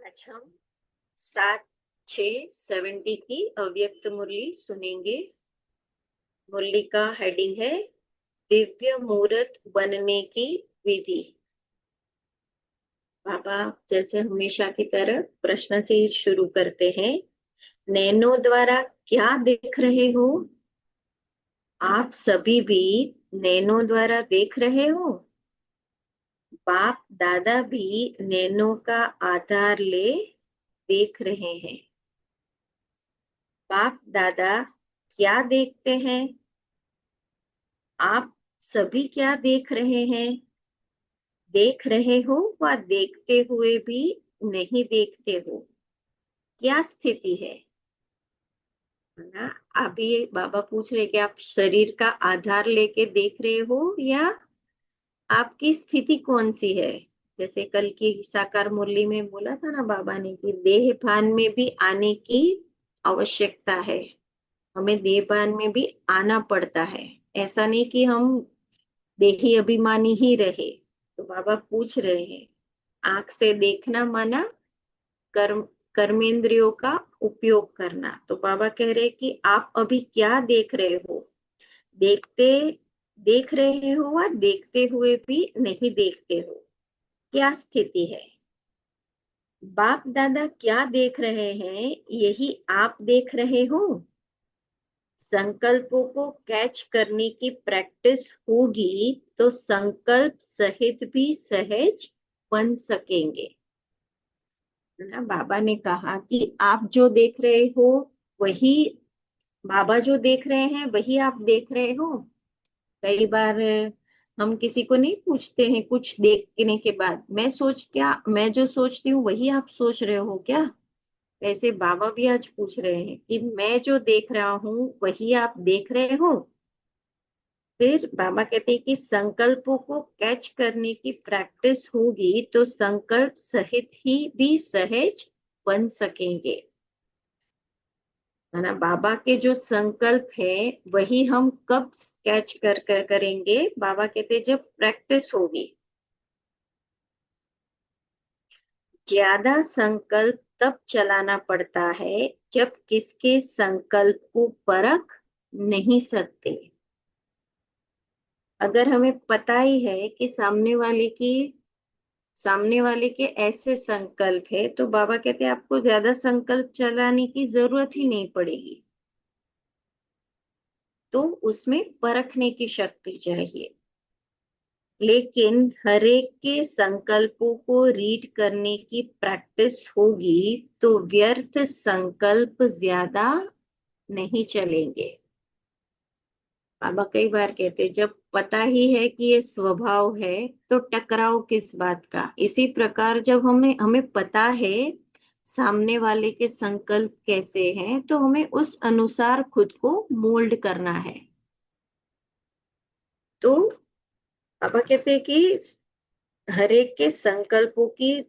आज हम 7-6-70 की अव्यक्त मुरली सुनेंगे। मुरली का हेडिंग है दिव्य मूर्त बनने की विधि। बाबा जैसे हमेशा की तरह प्रश्न से शुरू करते हैं। नैनों द्वारा क्या देख रहे हो? आप सभी भी नैनों द्वारा देख रहे हो। बाप दादा भी नैनों का आधार ले देख रहे हैं। बाप दादा क्या देखते हैं? आप सभी क्या देख रहे हैं? देख रहे हो व देखते हुए भी नहीं देखते हो, क्या स्थिति है ना? अभी बाबा पूछ रहे कि आप शरीर का आधार लेके देख रहे हो या आपकी स्थिति कौन सी है। जैसे कल की साकार मुरली में बोला था ना बाबा ने कि देह भान में भी आने की आवश्यकता है। हमें देह भान में भी आना पड़ता है। ऐसा नहीं कि हम देही अभिमानी ही रहे। तो बाबा पूछ रहे हैं आंख से देखना माना कर्म कर्मेंद्रियों का उपयोग करना। तो बाबा कह रहे कि आप अभी क्या देख रहे हो? देखते देख रहे हो या देखते हुए भी नहीं देखते हो, क्या स्थिति है? बाप दादा क्या देख रहे हैं यही आप देख रहे हो। संकल्पों को कैच करने की प्रैक्टिस होगी तो संकल्प सहित भी सहज बन सकेंगे। ना बाबा ने कहा कि आप जो देख रहे हो वही बाबा जो देख रहे हैं वही आप देख रहे हो। कई बार हम किसी को नहीं पूछते हैं कुछ देखने के बाद, मैं जो सोचती हूँ वही आप सोच रहे हो क्या? वैसे बाबा भी आज पूछ रहे हैं कि मैं जो देख रहा हूँ वही आप देख रहे हो। फिर बाबा कहते हैं कि संकल्पों को कैच करने की प्रैक्टिस होगी तो संकल्प सहित ही भी सहज बन सकेंगे। है ना? बाबा के जो संकल्प है वही हम कब कैच कर करेंगे? बाबा कहते हैं जब प्रैक्टिस होगी। ज्यादा संकल्प तब चलाना पड़ता है जब किसके संकल्प को परख नहीं सकते। अगर हमें पता ही है कि सामने वाले के ऐसे संकल्प है तो बाबा कहते हैं आपको ज्यादा संकल्प चलाने की जरूरत ही नहीं पड़ेगी। तो उसमें परखने की शक्ति चाहिए। लेकिन हरेक के संकल्पों को रीड करने की प्रैक्टिस होगी तो व्यर्थ संकल्प ज्यादा नहीं चलेंगे। बाबा कई बार कहते जब पता ही है कि ये स्वभाव है तो टकराव किस बात का। इसी प्रकार जब हमें हमें पता है सामने वाले के संकल्प कैसे हैं तो हमें उस अनुसार खुद को मोल्ड करना है। तो बाबा कहते हैं कि हर एक के संकल्पों की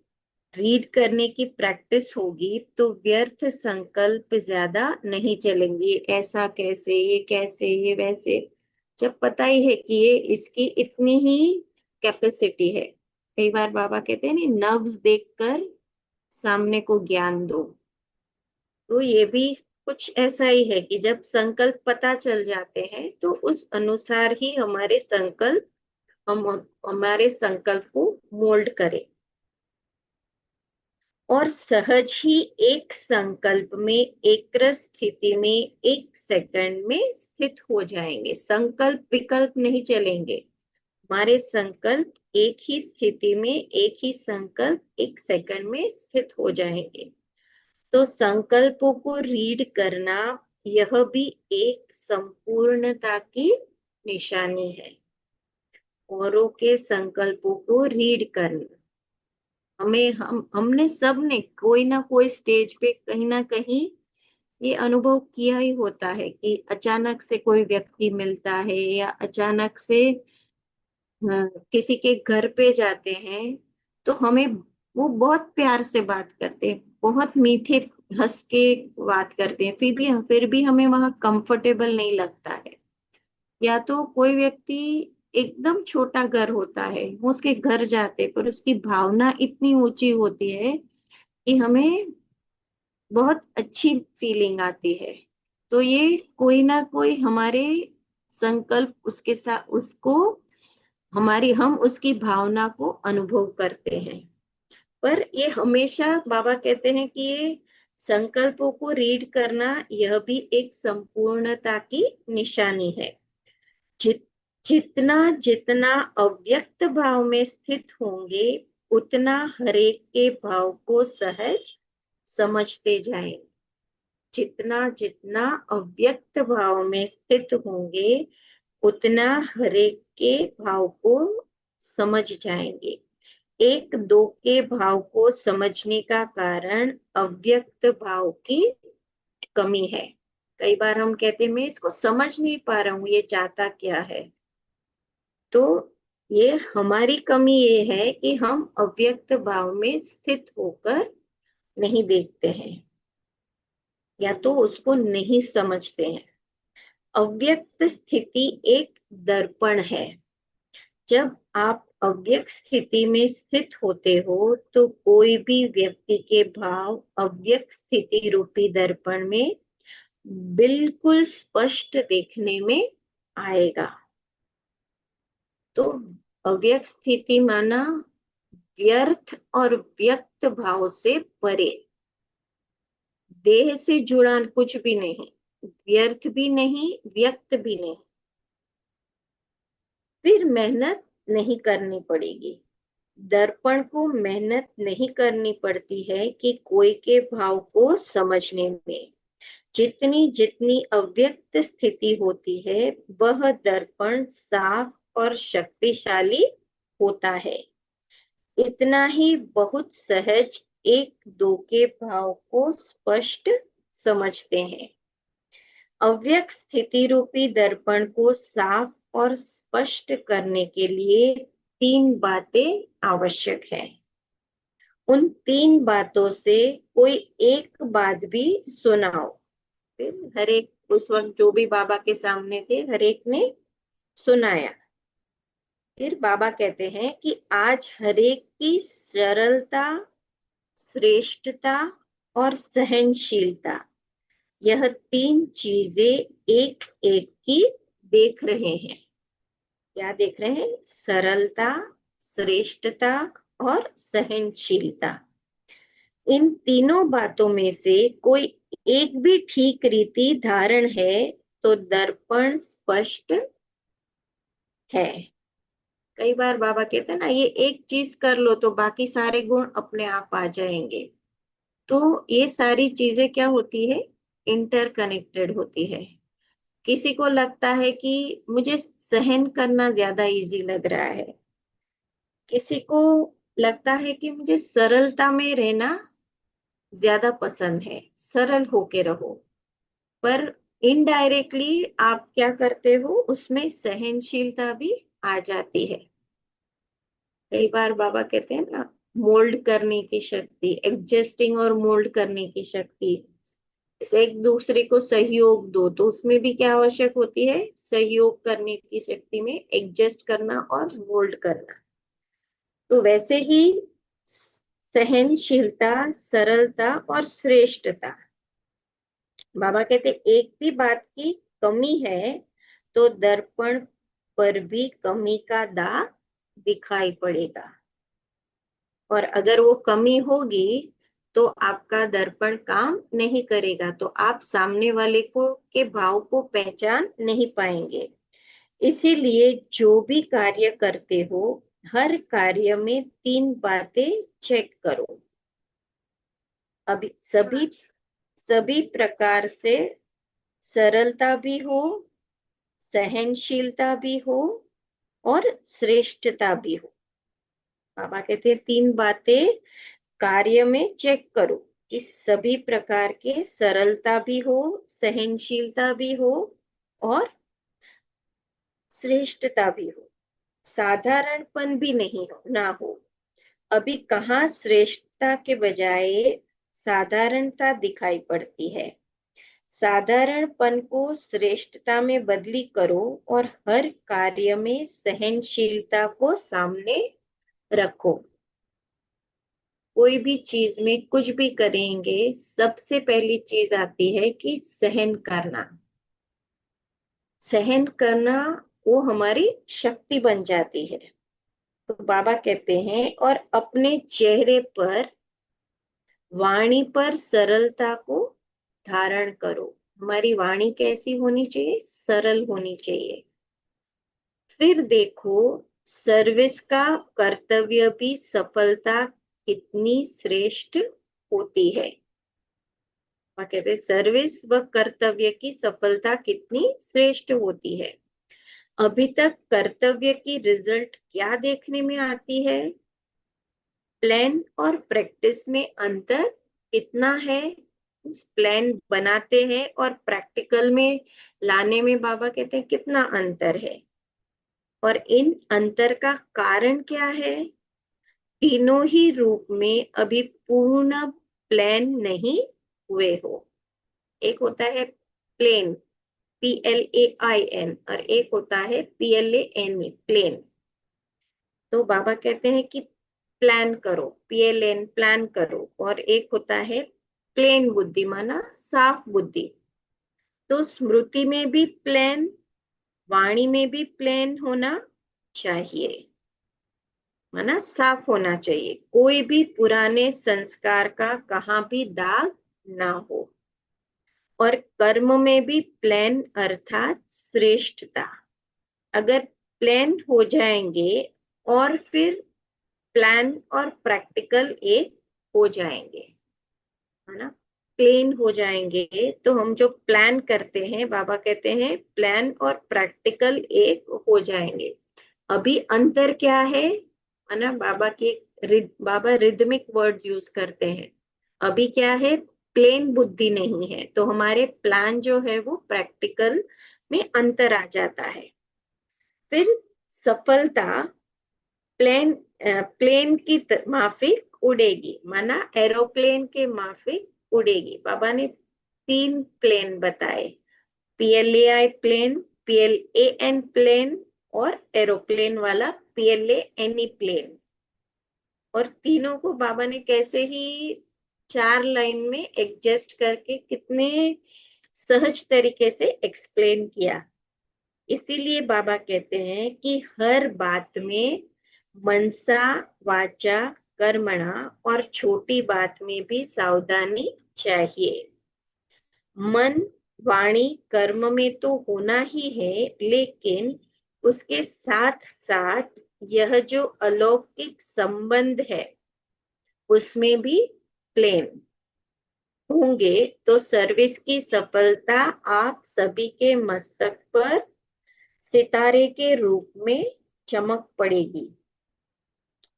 रीड करने की प्रैक्टिस होगी तो व्यर्थ संकल्प ज्यादा नहीं चलेंगे। ऐसा कैसे, ये कैसे, ये वैसे। जब पता ही है कि ये इसकी इतनी ही कैपेसिटी है। कई बार बाबा कहते हैं ना नब्ज देखकर सामने को ज्ञान दो। तो ये भी कुछ ऐसा ही है कि जब संकल्प पता चल जाते हैं तो उस अनुसार ही हम हमारे संकल्प को मोल्ड करें और सहज ही एक संकल्प में एक स्थिति में एक सेकंड में स्थित हो जाएंगे। संकल्प विकल्प नहीं चलेंगे। हमारे संकल्प एक ही स्थिति में एक ही संकल्प एक सेकंड में स्थित हो जाएंगे। तो संकल्पों को रीड करना यह भी एक संपूर्णता की निशानी है। औरों के संकल्पों को रीड करना हमने सबने कोई ना कोई स्टेज पे कहीं ना कहीं ये अनुभव किया ही होता है कि अचानक से कोई व्यक्ति मिलता है या अचानक से किसी के घर पे जाते हैं तो हमें वो बहुत प्यार से बात करते हैं, बहुत मीठे हंस के बात करते हैं, फिर भी हमें वहां कंफर्टेबल नहीं लगता है। या तो कोई व्यक्ति एकदम छोटा घर होता है, हम उसके घर जाते पर उसकी भावना इतनी ऊंची होती है कि हमें बहुत अच्छी फीलिंग आती है। तो ये कोई ना कोई हमारे संकल्प उसके साथ उसको हमारी हम उसकी भावना को अनुभव करते हैं। पर ये हमेशा बाबा कहते हैं कि ये संकल्पों को रीड करना यह भी एक संपूर्णता की निशानी है। जित जितना जितना अव्यक्त भाव में स्थित होंगे उतना हरेक के भाव को सहज समझते जाएं। जितना जितना अव्यक्त भाव में स्थित होंगे उतना हरेक के भाव को समझ जाएंगे। एक दो के भाव को समझने का कारण अव्यक्त भाव की कमी है। कई बार हम कहते हैं मैं इसको समझ नहीं पा रहा हूं, ये चाहता क्या है। तो ये हमारी कमी ये है कि हम अव्यक्त भाव में स्थित होकर नहीं देखते हैं या तो उसको नहीं समझते हैं। अव्यक्त स्थिति एक दर्पण है। जब आप अव्यक्त स्थिति में स्थित होते हो तो कोई भी व्यक्ति के भाव अव्यक्त स्थिति रूपी दर्पण में बिल्कुल स्पष्ट देखने में आएगा। तो अव्यक्त स्थिति माना व्यर्थ और व्यक्त भाव से परे, देह से जुड़ा कुछ भी नहीं, व्यर्थ भी नहीं व्यक्त भी नहीं। फिर मेहनत नहीं करनी पड़ेगी। दर्पण को मेहनत नहीं करनी पड़ती है कि कोई के भाव को समझने में। जितनी जितनी अव्यक्त स्थिति होती है वह दर्पण साफ और शक्तिशाली होता है। इतना ही बहुत सहज एक दो के भाव को स्पष्ट समझते हैं। अव्यक्त स्थिति रूपी दर्पण को साफ और स्पष्ट करने के लिए तीन बातें आवश्यक है। उन तीन बातों से कोई एक बात भी सुनाओ। फिर हर एक उस वक्त जो भी बाबा के सामने थे हर एक ने सुनाया। फिर बाबा कहते हैं कि आज हर एक की सरलता, श्रेष्ठता और सहनशीलता, यह तीन चीजें एक एक की देख रहे हैं। क्या देख रहे हैं? सरलता, श्रेष्ठता और सहनशीलता। इन तीनों बातों में से कोई एक भी ठीक रीति धारण है तो दर्पण स्पष्ट है। कई बार बाबा कहते हैं ना, ये एक चीज कर लो तो बाकी सारे गुण अपने आप आ जाएंगे। तो ये सारी चीजें क्या होती है? इंटरकनेक्टेड होती है। किसी को लगता है कि मुझे सहन करना ज्यादा इजी लग रहा है, किसी को लगता है कि मुझे सरलता में रहना ज्यादा पसंद है, सरल होके रहो। पर इनडायरेक्टली आप क्या करते हो, उसमें सहनशीलता भी आ जाती है। कई बार बाबा कहते हैं ना, मोल्ड करने की शक्ति, एडजस्टिंग और मोल्ड करने की शक्ति। जैसे एक दूसरे को सहयोग दो तो उसमें भी क्या आवश्यक होती है? सहयोग करने की शक्ति में एडजस्ट करना और मोल्ड करना। तो वैसे ही सहनशीलता, सरलता और श्रेष्ठता, बाबा कहते एक भी बात की कमी है तो दर्पण पर भी कमी का दाग दिखाई पड़ेगा। और अगर वो कमी होगी तो आपका दर्पण काम नहीं करेगा, तो आप सामने वाले को के भाव को पहचान नहीं पाएंगे। इसीलिए जो भी कार्य करते हो हर कार्य में तीन बातें चेक करो। अभी सभी सभी प्रकार से सरलता भी हो, सहनशीलता भी हो और श्रेष्ठता भी हो। बाबा कहते हैं तीन बातें कार्य में चेक करो कि सभी प्रकार के सरलता भी हो, सहनशीलता भी हो और श्रेष्ठता भी हो, साधारणपन भी नहीं हो ना हो। अभी कहाँ श्रेष्ठता के बजाय साधारणता दिखाई पड़ती है। साधारणपन को श्रेष्ठता में बदली करो और हर कार्य में सहनशीलता को सामने रखो। कोई भी चीज में कुछ भी करेंगे, सबसे पहली चीज आती है कि सहन करना। सहन करना वो हमारी शक्ति बन जाती है। तो बाबा कहते हैं, और अपने चेहरे पर, वाणी पर सरलता को धारण करो। हमारी वाणी कैसी होनी चाहिए? सरल होनी चाहिए। फिर देखो, सर्विस का कर्तव्य भी सफलता कितनी श्रेष्ठ होती है। वह कहते हैं सर्विस व कर्तव्य की सफलता कितनी श्रेष्ठ होती है। अभी तक कर्तव्य की रिजल्ट क्या देखने में आती है? प्लान और प्रैक्टिस में अंतर कितना है? प्लान बनाते हैं और प्रैक्टिकल में लाने में बाबा कहते हैं कितना अंतर है। और इन अंतर का कारण क्या है? तीनों ही रूप में अभी पूर्ण प्लान नहीं हुए हो। एक होता है प्लेन, PLAIN, और एक होता है PLANE, प्लेन। तो बाबा कहते हैं कि प्लान करो, PLN, प्लान करो। और एक होता है प्लेन बुद्धि, माना साफ बुद्धि। तो स्मृति में भी प्लान, वाणी में भी प्लान होना चाहिए, माना साफ होना चाहिए। कोई भी पुराने संस्कार का कहाँ भी दाग ना हो। और कर्म में भी प्लान अर्थात श्रेष्ठता। अगर प्लान हो जाएंगे और फिर प्लान और प्रैक्टिकल एक हो जाएंगे, है ना। प्लेन हो जाएंगे तो हम जो प्लान करते हैं, बाबा कहते हैं प्लान और प्रैक्टिकल एक हो जाएंगे। अभी अंतर क्या है ना। बाबा रिदमिक वर्ड्स यूज करते हैं। अभी क्या है? प्लेन बुद्धि नहीं है, तो हमारे प्लान जो है वो प्रैक्टिकल में अंतर आ जाता है। फिर सफलता प्लेन प्लेन की माफिक उड़ेगी, माना एरोप्लेन के माफिक उड़ेगी। बाबा ने 3 प्लेन बताए, PLAI प्लेन, PLAN प्लेन और एरोप्लेन वाला PLANE प्लेन। और तीनों को बाबा ने कैसे ही 4 लाइन में एडजस्ट करके कितने सहज तरीके से एक्सप्लेन किया। इसीलिए बाबा कहते हैं कि हर बात में मनसा वाचा कर्मणा, और छोटी बात में भी सावधानी चाहिए। मन वाणी कर्म में तो होना ही है, लेकिन उसके साथ साथ यह जो अलौकिक संबंध है उसमें भी प्लेन होंगे तो सर्विस की सफलता आप सभी के मस्तक पर सितारे के रूप में चमक पड़ेगी।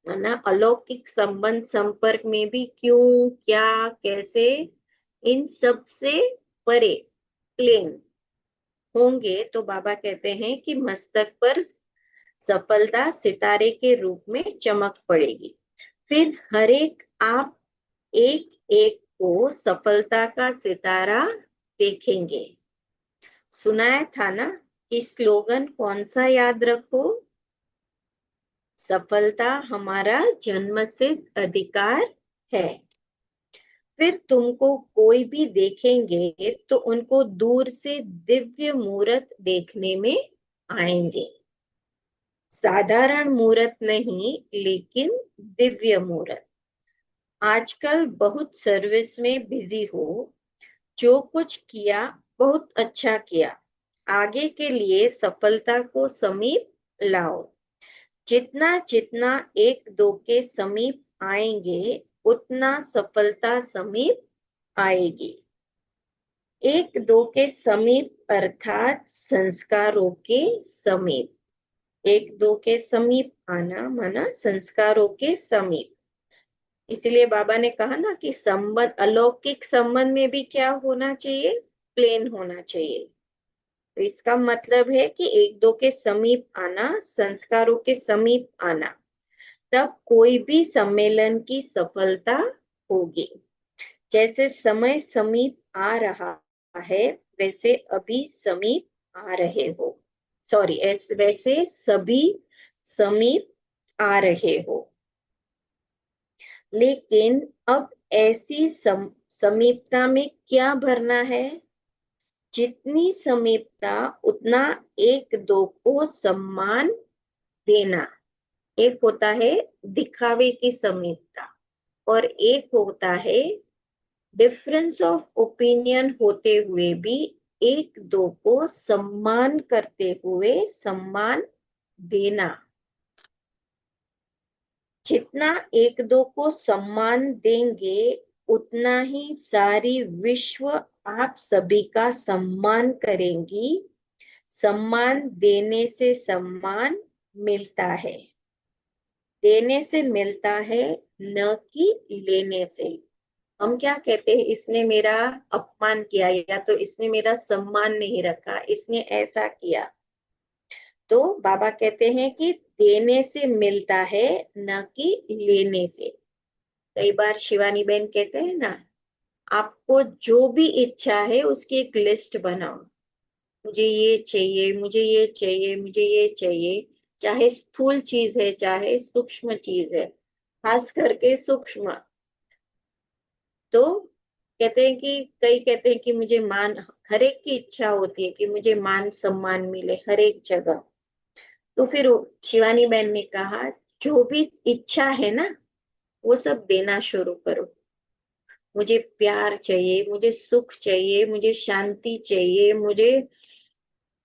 है ना। अलौकिक संबंध संपर्क में भी क्यों, क्या, कैसे, इन सब से परे प्लेन होंगे तो बाबा कहते हैं कि मस्तक पर सफलता सितारे के रूप में चमक पड़ेगी। फिर हर एक आप एक एक को सफलता का सितारा देखेंगे। सुनाया था ना कि स्लोगन कौन सा याद रखो? सफलता हमारा जन्मसिद्ध अधिकार है। फिर तुमको कोई भी देखेंगे तो उनको दूर से दिव्य मूर्त देखने में आएंगे। साधारण मूर्त नहीं, लेकिन दिव्य मूर्त। आजकल बहुत सर्विस में बिजी हो, जो कुछ किया बहुत अच्छा किया। आगे के लिए सफलता को समीप लाओ। जितना जितना एक दो के समीप आएंगे उतना सफलता समीप आएगी। एक दो के समीप अर्थात संस्कारों के समीप। एक दो के समीप आना माना संस्कारों के समीप। इसलिए बाबा ने कहा ना कि संबंध, अलौकिक संबंध में भी क्या होना चाहिए? प्लेन होना चाहिए। तो इसका मतलब है कि एक दो के समीप आना, संस्कारों के समीप आना, तब कोई भी सम्मेलन की सफलता होगी। जैसे समय समीप आ रहा है वैसे अभी समीप आ रहे हो, सॉरी, वैसे सभी समीप आ रहे हो। लेकिन अब ऐसी समीपता में क्या भरना है? जितनी समीपता उतना एक दो को सम्मान देना। एक होता है दिखावे की समीपता और एक होता है डिफरेंस ऑफ ओपिनियन होते हुए भी एक दो को सम्मान करते हुए सम्मान देना। जितना एक दो को सम्मान देंगे उतना ही सारी विश्व आप सभी का सम्मान करेंगी। सम्मान देने से सम्मान मिलता है, देने से मिलता है, न कि लेने से। हम क्या कहते हैं, इसने मेरा अपमान किया या तो इसने मेरा सम्मान नहीं रखा, इसने ऐसा किया। तो बाबा कहते हैं कि देने से मिलता है, न कि लेने से। कई बार शिवानी बहन कहते हैं ना, आपको जो भी इच्छा है उसकी एक लिस्ट बनाओ। मुझे ये चाहिए, मुझे ये चाहिए, मुझे ये चाहिए। चाहे स्थूल चीज है, चाहे सूक्ष्म चीज है, खास करके सूक्ष्म। तो कहते हैं कि कई कहते हैं कि मुझे मान, हर एक की इच्छा होती है कि मुझे मान सम्मान मिले हर एक जगह। तो फिर शिवानी बहन ने कहा, जो भी इच्छा है ना वो सब देना शुरू करो। मुझे प्यार चाहिए, मुझे सुख चाहिए, मुझे शांति चाहिए, मुझे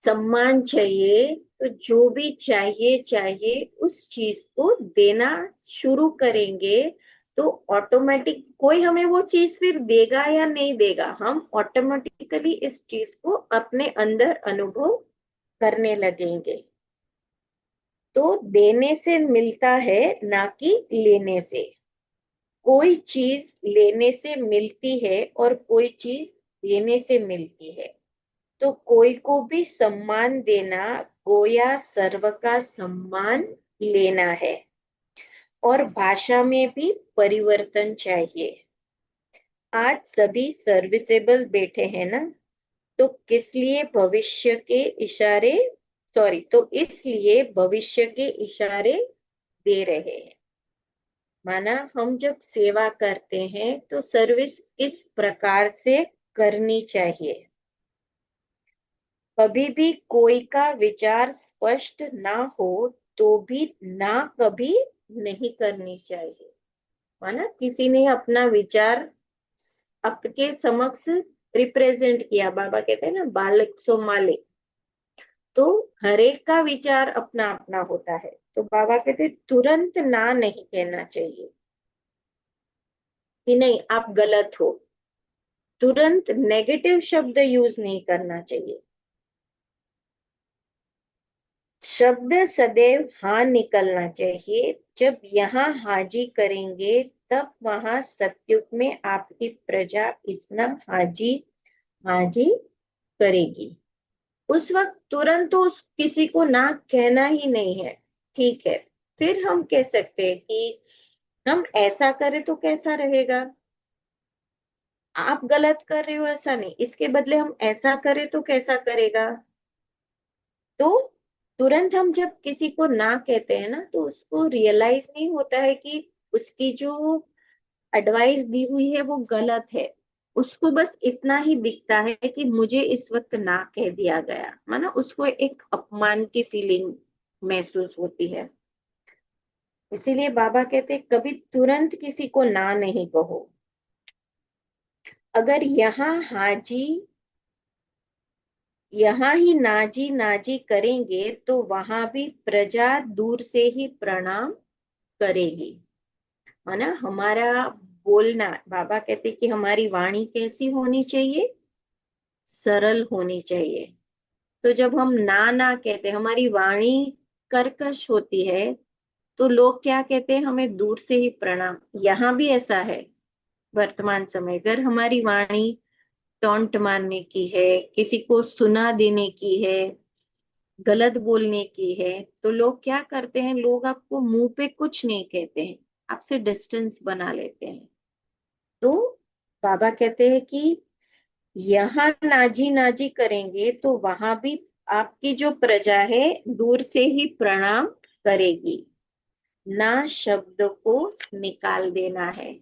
सम्मान चाहिए। तो जो भी चाहिए चाहिए उस चीज को देना शुरू करेंगे तो ऑटोमेटिक कोई हमें वो चीज फिर देगा या नहीं देगा, हम ऑटोमेटिकली इस चीज को अपने अंदर अनुभव करने लगेंगे। तो देने से मिलता है, ना कि लेने से। कोई चीज लेने से मिलती है और कोई चीज देने से मिलती है। तो कोई को भी सम्मान देना गोया सर्व का सम्मान लेना है। और भाषा में भी परिवर्तन चाहिए। आज सभी सर्विसेबल बैठे हैं ना, तो किस लिए भविष्य के इशारे, सॉरी, तो इसलिए भविष्य के इशारे दे रहे हैं। माना हम जब सेवा करते हैं तो सर्विस किस प्रकार से करनी चाहिए। कभी भी कोई का विचार स्पष्ट ना हो तो भी ना कभी नहीं करनी चाहिए। माना किसी ने अपना विचार आपके समक्ष रिप्रेजेंट किया, बाबा कहते हैं ना बालक सो मालिक। तो हर एक का विचार अपना अपना होता है। तो बाबा कहते तुरंत ना नहीं कहना चाहिए कि नहीं आप गलत हो। तुरंत नेगेटिव शब्द यूज नहीं करना चाहिए। शब्द सदैव हाँ निकलना चाहिए। जब यहाँ हाजी करेंगे तब वहां सत्युग में आपकी प्रजा इतना हाजी हाजी करेगी। उस वक्त तुरंत तो किसी को ना कहना ही नहीं है। ठीक है, फिर हम कह सकते हैं कि हम ऐसा करें तो कैसा रहेगा। आप गलत कर रहे हो ऐसा नहीं, इसके बदले हम ऐसा करें तो कैसा करेगा। तो तुरंत हम जब किसी को ना कहते हैं ना तो उसको रियलाइज नहीं होता है कि उसकी जो एडवाइस दी हुई है वो गलत है। उसको बस इतना ही दिखता है कि मुझे इस वक्त ना कह दिया गया, माना उसको एक अपमान की फीलिंग महसूस होती है। इसीलिए बाबा कहते हैं कभी तुरंत किसी को ना नहीं कहो। अगर यहाँ ही नाजी नाजी करेंगे तो वहां भी प्रजा दूर से ही प्रणाम करेगी। है ना, हमारा बोलना, बाबा कहते कि हमारी वाणी कैसी होनी चाहिए, सरल होनी चाहिए। तो जब हम ना कहते, हमारी वाणी कर्कश होती है, तो लोग क्या कहते हैं, हमें दूर से ही प्रणाम। यहाँ भी ऐसा है वर्तमान समय, अगर हमारी वाणी टोंट मारने की है, किसी को सुना देने की है, गलत बोलने की है, तो लोग क्या करते हैं, लोग आपको मुंह पे कुछ नहीं कहते हैं, आपसे डिस्टेंस बना लेते हैं। तो बाबा कहते हैं कि यहाँ नाजी नाजी करेंगे तो वहां भी आपकी जो प्रजा है दूर से ही प्रणाम करेगी। ना शब्द को निकाल देना है।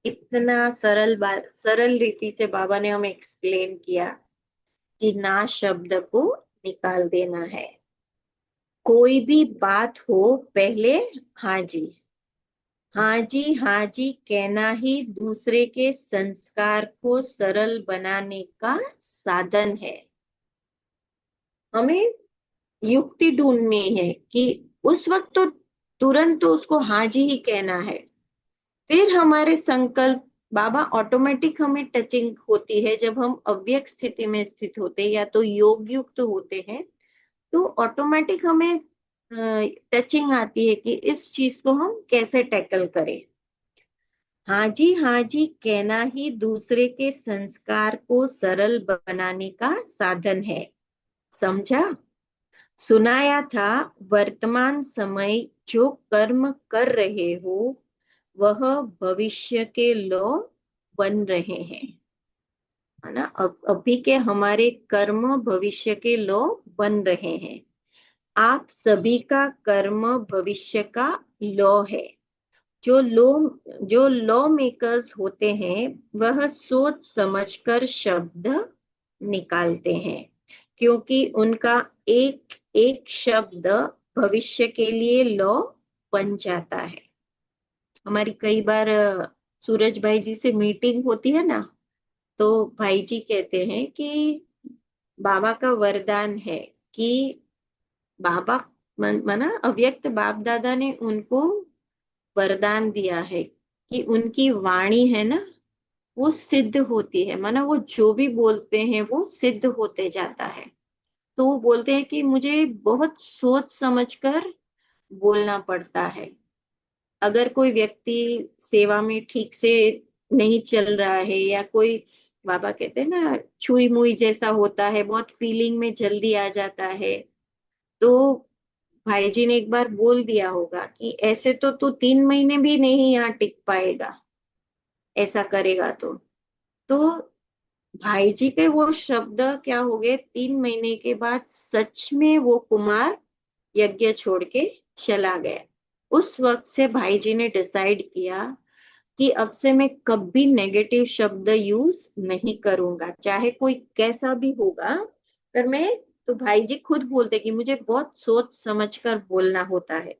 इतना सरल बात, सरल रीति से बाबा ने हमें एक्सप्लेन किया कि ना शब्द को निकाल देना है। कोई भी बात हो पहले हाँ जी, हाँ जी कहना ही दूसरे के संस्कार को सरल बनाने का साधन है। हमें युक्ति ढूंढनी है कि उस वक्त तो तुरंत तो उसको हाँ जी ही कहना है। फिर हमारे संकल्प, बाबा ऑटोमेटिक हमें टचिंग होती है जब हम अव्यक्त स्थिति में स्थित होते हैं या तो योग युक्त होते हैं, तो ऑटोमेटिक हमें टचिंग आती है कि इस चीज को हम कैसे टैकल करें। हाँ जी कहना ही दूसरे के संस्कार को सरल बनाने का साधन है। समझा? सुनाया था, वर्तमान समय जो कर्म कर रहे हो वह भविष्य के लौ बन रहे हैं, है ना। अब अभी के हमारे कर्म भविष्य के लौ बन रहे हैं। आप सभी का कर्म भविष्य का लॉ है। जो लॉ जो लॉ मेकर्स होते हैं वह सोच समझकर शब्द निकालते हैं, क्योंकि उनका एक एक शब्द भविष्य के लिए लॉ बन जाता है। हमारी कई बार सूरज भाई जी से मीटिंग होती है ना, तो भाई जी कहते हैं कि बाबा का वरदान है कि बाबा माना अव्यक्त बाप दादा ने उनको वरदान दिया है कि उनकी वाणी है ना, वो सिद्ध होती है। माना वो जो भी बोलते हैं वो सिद्ध होते जाता है। तो वो बोलते हैं कि मुझे बहुत सोच समझकर बोलना पड़ता है। अगर कोई व्यक्ति सेवा में ठीक से नहीं चल रहा है या कोई, बाबा कहते हैं ना, छुई मुई जैसा होता है, बहुत फीलिंग में जल्दी आ जाता है, तो भाई जी ने एक बार बोल दिया होगा कि ऐसे तो तू 3 महीने भी नहीं यहाँ टिक पाएगा, ऐसा करेगा तो भाई जी के वो शब्द क्या हो गए, 3 महीने के बाद सच में वो कुमार यज्ञ छोड़ के चला गया। उस वक्त से भाई जी ने डिसाइड किया कि अब से मैं कभी नेगेटिव शब्द यूज नहीं करूंगा, चाहे कोई कैसा भी होगा। पर मैं, तो भाई जी खुद बोलते कि मुझे बहुत सोच समझ कर बोलना होता है।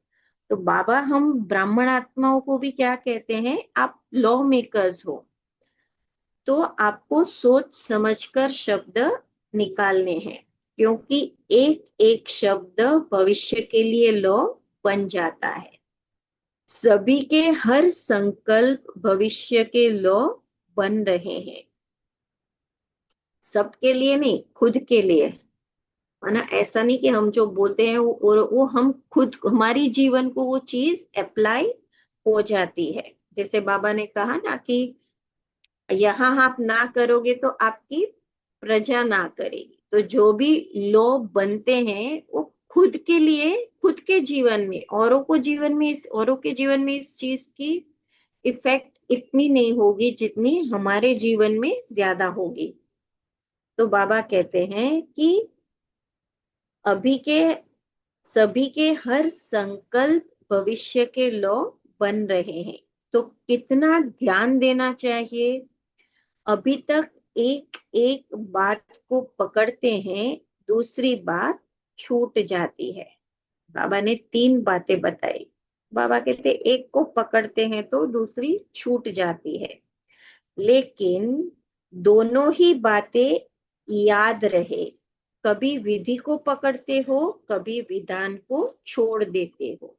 तो बाबा हम ब्राह्मण आत्माओं को भी क्या कहते हैं, आप लॉ मेकर्स हो, तो आपको सोच समझकर शब्द निकालने हैं, क्योंकि एक एक शब्द भविष्य के लिए लॉ बन जाता है। सभी के हर संकल्प भविष्य के लॉ बन रहे हैं। सबके लिए नहीं, खुद के लिए, है ना। ऐसा नहीं कि हम जो बोलते हैं वो हम खुद, हमारी जीवन को वो चीज अप्लाई हो जाती है। जैसे बाबा ने कहा ना कि यहाँ आप ना करोगे तो आपकी प्रजा ना करेगी। तो जो भी लॉ बनते हैं वो खुद के लिए, खुद के जीवन में, औरों के जीवन में इस चीज की इफेक्ट इतनी नहीं होगी जितनी हमारे जीवन में ज्यादा होगी। तो बाबा कहते हैं कि अभी के सभी के हर संकल्प भविष्य के लॉ बन रहे हैं। तो कितना ध्यान देना चाहिए। अभी तक एक एक बात को पकड़ते हैं, दूसरी बात छूट जाती है। बाबा ने 3 बातें बताई। बाबा कहते एक को पकड़ते हैं तो दूसरी छूट जाती है, लेकिन दोनों ही बातें याद रहे। कभी विधि को पकड़ते हो, कभी विधान को छोड़ देते हो।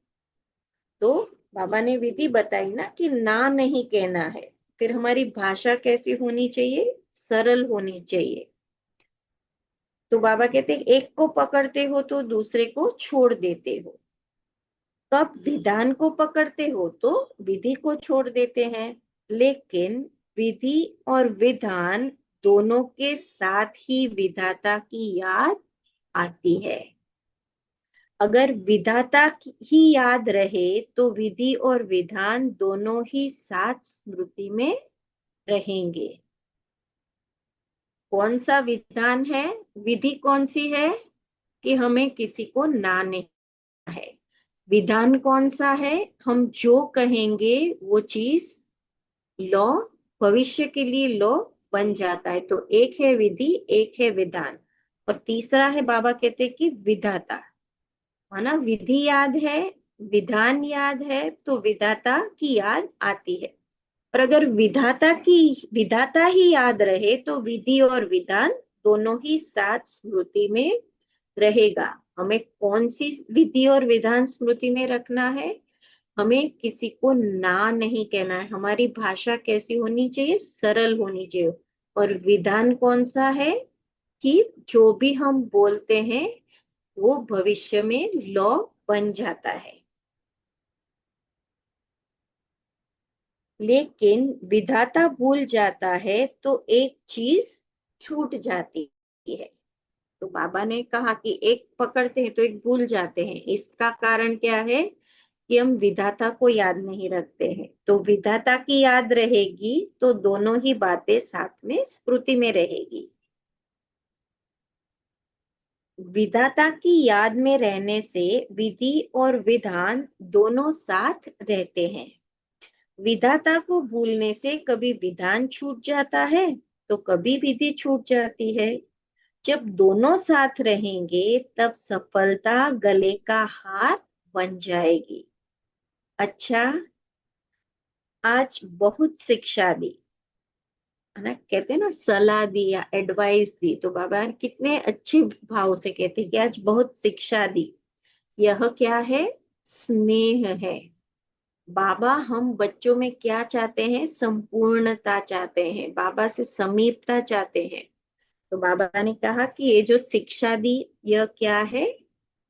तो बाबा ने विधि बताई ना कि ना नहीं कहना है। फिर हमारी भाषा कैसी होनी चाहिए, सरल होनी चाहिए। तो बाबा कहते एक को पकड़ते हो तो दूसरे को छोड़ देते हो। कब विधान को पकड़ते हो तो विधि को छोड़ देते हैं, लेकिन विधि और विधान दोनों के साथ ही विधाता की याद आती है। अगर विधाता ही याद रहे तो विधि और विधान दोनों ही साथ स्मृति में रहेंगे। कौन सा विधान है? विधि कौन सी है कि हमें किसी को ना नहीं है। विधान कौन सा है? हम जो कहेंगे वो चीज लॉ, भविष्य के लिए लॉ बन जाता है। तो एक है विधि, एक है विधान, और तीसरा है, बाबा कहते हैं कि विधाता। माना विधि याद है, विधान याद है, तो विधाता की याद आती है। और अगर विधाता ही याद रहे तो विधि और विधान दोनों ही साथ स्मृति में रहेगा। हमें कौन सी विधि और विधान स्मृति में रखना है? हमें किसी को ना नहीं कहना है। हमारी भाषा कैसी होनी चाहिए? सरल होनी चाहिए। और विधान कौन सा है कि जो भी हम बोलते हैं वो भविष्य में लॉ बन जाता है। लेकिन विधाता भूल जाता है तो एक चीज छूट जाती है। तो बाबा ने कहा कि एक पकड़ते हैं तो एक भूल जाते हैं। इसका कारण क्या है? कि हम विधाता को याद नहीं रखते हैं। तो विधाता की याद रहेगी तो दोनों ही बातें साथ में स्मृति में रहेगी। विधाता की याद में रहने से विधि और विधान दोनों साथ रहते हैं। विधाता को भूलने से कभी विधान छूट जाता है तो कभी विधि छूट जाती है। जब दोनों साथ रहेंगे तब सफलता गले का हार बन जाएगी। अच्छा, आज बहुत शिक्षा दी है ना, कहते हैं ना, सलाह दी या एडवाइस दी, तो बाबा कितने अच्छे भाव से कहते हैं कि आज बहुत शिक्षा दी। यह क्या है? स्नेह है। बाबा हम बच्चों में क्या चाहते हैं? संपूर्णता चाहते हैं, बाबा से समीपता चाहते हैं। तो बाबा ने कहा कि ये जो शिक्षा दी, यह क्या है?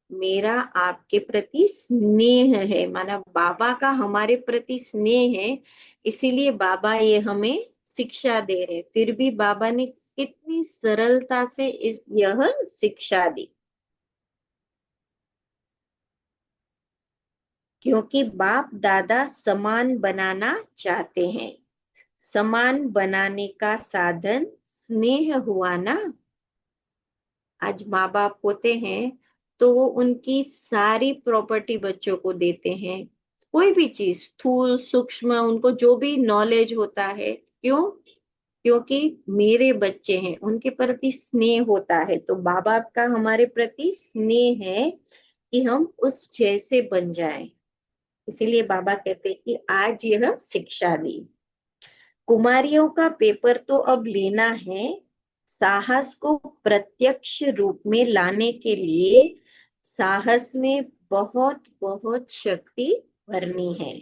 मेरा आपके प्रति स्नेह है। माना बाबा का हमारे प्रति स्नेह है, इसीलिए बाबा ये हमें शिक्षा दे रहे। फिर भी बाबा ने कितनी सरलता से यह शिक्षा दी, क्योंकि बाप दादा समान बनाना चाहते हैं। समान बनाने का साधन स्नेह हुआ ना। आज माँ बाप होते हैं तो वो उनकी सारी प्रॉपर्टी बच्चों को देते हैं। कोई भी चीज स्थूल सूक्ष्म, उनको जो भी नॉलेज होता है, क्यों? क्योंकि मेरे बच्चे हैं, उनके प्रति स्नेह होता है। तो माँ बाप का हमारे प्रति स्नेह है कि हम उस जैसे बन जाएं। इसीलिए बाबा कहते हैं कि आज यह शिक्षा दी। कुमारियों का पेपर तो अब लेना है। साहस को प्रत्यक्ष रूप में लाने के लिए साहस में बहुत बहुत शक्ति भरनी है।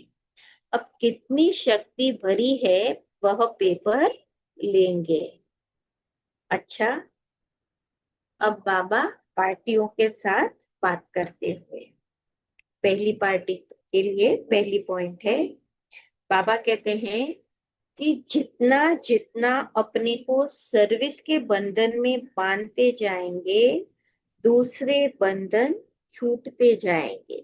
अब कितनी शक्ति भरी है वह पेपर लेंगे। अच्छा, अब बाबा पार्टियों के साथ बात करते हुए, पहली पार्टी के लिए पहली पॉइंट है, बाबा कहते हैं कि जितना जितना अपने को सर्विस के बंधन में बांधते जाएंगे, दूसरे बंधन छूटते जाएंगे।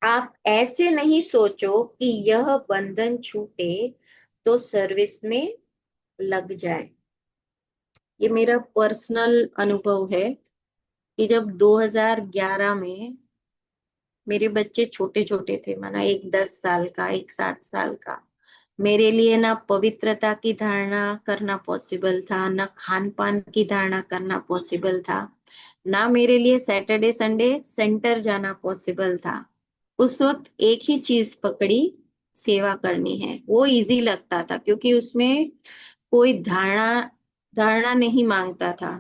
आप ऐसे नहीं सोचो कि यह बंधन छूटे तो सर्विस में लग जाए। ये मेरा पर्सनल अनुभव है कि जब 2011 में मेरे बच्चे छोटे छोटे थे, माना एक 10 साल का, एक 7 साल का, मेरे लिए ना पवित्रता की धारणा करना पॉसिबल था, ना खान पान की धारणा करना पॉसिबल था, ना मेरे लिए सैटरडे संडे सेंटर जाना पॉसिबल था। उस वक्त एक ही चीज पकड़ी, सेवा करनी है। वो इजी लगता था क्योंकि उसमें कोई धारणा धारणा नहीं मांगता था।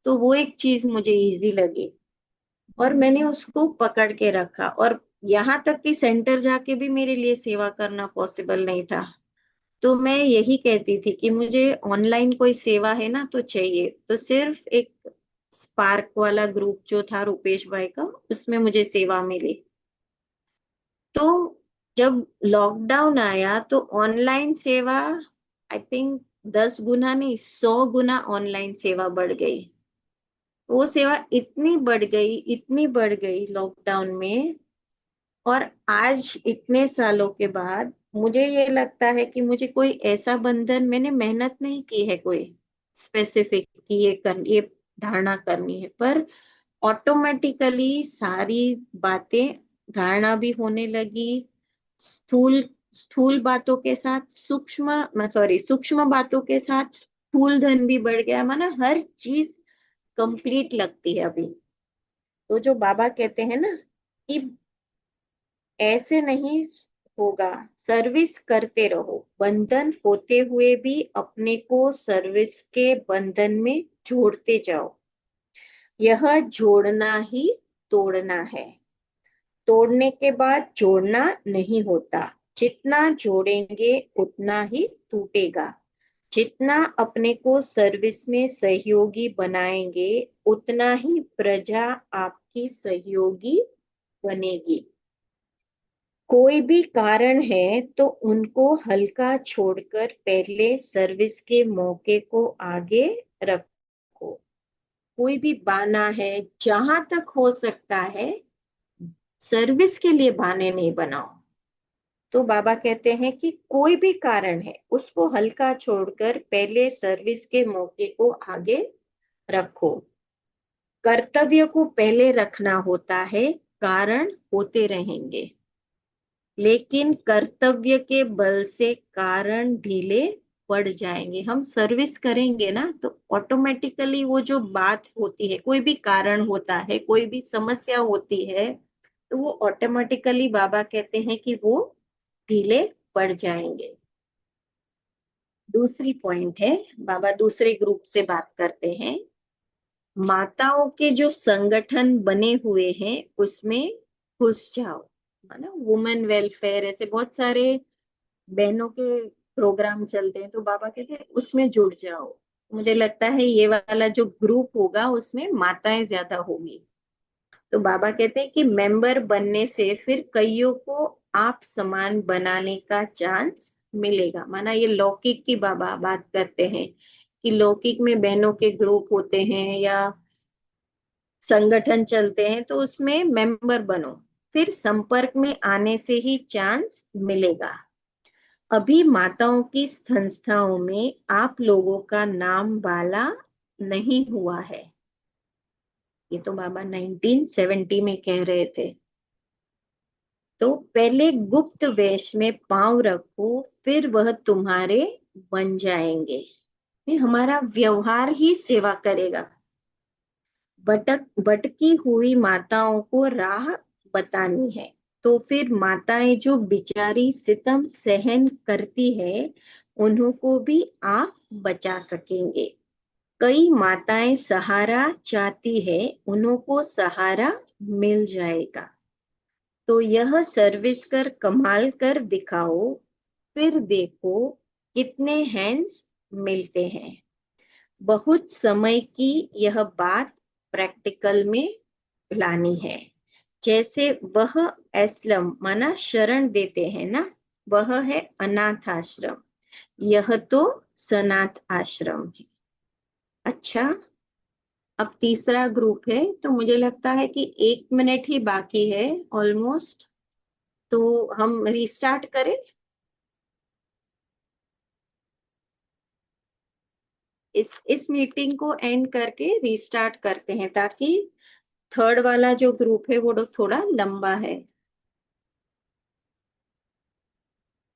तो वो एक चीज मुझे इजी लगी और मैंने उसको पकड़ के रखा। और यहाँ तक कि सेंटर जाके भी मेरे लिए सेवा करना पॉसिबल नहीं था। तो मैं यही कहती थी कि मुझे ऑनलाइन कोई सेवा है ना तो चाहिए, तो सिर्फ एक स्पार्क वाला ग्रुप जो था रुपेश भाई का, उसमें मुझे सेवा मिली। तो जब लॉकडाउन आया तो ऑनलाइन सेवा, आई थिंक 10 गुना नहीं, 100 गुना ऑनलाइन सेवा बढ़ गई। वो सेवा इतनी बढ़ गई, इतनी बढ़ गई लॉकडाउन में। और आज इतने सालों के बाद मुझे ये लगता है कि मुझे कोई ऐसा बंधन, मैंने मेहनत नहीं की है कोई, स्पेसिफिक कि ये धारणा करनी है, पर ऑटोमेटिकली सारी बातें धारणा भी होने लगी। स्थूल स्थूल बातों के साथ सूक्ष्म बातों के साथ स्थूल धन भी बढ़ गया, माना हर चीज कंप्लीट लगती है अभी। तो जो बाबा कहते हैं ना कि ऐसे नहीं होगा, सर्विस करते रहो, बंधन होते हुए भी अपने को सर्विस के बंधन में जोड़ते जाओ। यह जोड़ना ही तोड़ना है, तोड़ने के बाद जोड़ना नहीं होता। जितना जोड़ेंगे उतना ही टूटेगा। जितना अपने को सर्विस में सहयोगी बनाएंगे उतना ही प्रजा आपकी सहयोगी बनेगी। कोई भी कारण है तो उनको हल्का छोड़कर पहले सर्विस के मौके को आगे रखो। कोई भी बहाना है, जहां तक हो सकता है सर्विस के लिए बहाने नहीं बनाओ। तो बाबा कहते हैं कि कोई भी कारण है उसको हल्का छोड़कर पहले सर्विस के मौके को आगे रखो। कर्तव्य को पहले रखना होता है, कारण होते रहेंगे, लेकिन कर्तव्य के बल से कारण ढीले पड़ जाएंगे। हम सर्विस करेंगे ना तो ऑटोमेटिकली वो जो बात होती है, कोई भी कारण होता है, कोई भी समस्या होती है, तो वो ऑटोमेटिकली बाबा कहते हैं कि वो ढीले पड़ जाएंगे। दूसरी पॉइंट है, बाबा दूसरे ग्रुप से बात करते हैं। माताओं के जो संगठन बने हुए हैं उसमें घुस जाओ, है ना। वुमेन वेलफेयर, ऐसे बहुत सारे बहनों के प्रोग्राम चलते हैं, तो बाबा कहते हैं उसमें जुड़ जाओ। मुझे लगता है ये वाला जो ग्रुप होगा उसमें माताएं ज्यादा होगी। तो बाबा कहते हैं कि मेंबर बनने से फिर कईयों को आप समान बनाने का चांस मिलेगा। माना ये लौकिक की बाबा बात करते हैं कि लौकिक में बहनों के ग्रुप होते हैं या संगठन चलते हैं, तो उसमें मेंबर बनो, फिर संपर्क में आने से ही चांस मिलेगा। अभी माताओं की संस्थाओं में आप लोगों का नाम वाला नहीं हुआ है। ये तो बाबा 1970 में कह रहे थे। तो पहले गुप्त वेश में पांव रखो, फिर वह तुम्हारे बन जाएंगे। फिर हमारा व्यवहार ही सेवा करेगा। भटकी हुई माताओं को राह बतानी है, तो फिर माताएं जो बिचारी सितम सहन करती है उन्हों को भी आप बचा सकेंगे। कई माताएं सहारा चाहती है, उन्हों को सहारा मिल जाएगा। तो यह सर्विस कर कमाल कर दिखाओ, फिर देखो कितने हैंड्स मिलते हैं। बहुत समय की यह बात प्रैक्टिकल में लानी है। जैसे वह एस्लम माना शरण देते हैं ना, वह है अनाथ आश्रम, यह तो सनाथ आश्रम है। अच्छा, अब तीसरा ग्रुप है, तो मुझे लगता है कि 1 मिनट ही बाकी है ऑलमोस्ट, तो हम रिस्टार्ट करें। इस मीटिंग को एंड करके रिस्टार्ट करते हैं, ताकि थर्ड वाला जो ग्रुप है वो थोड़ा लंबा है।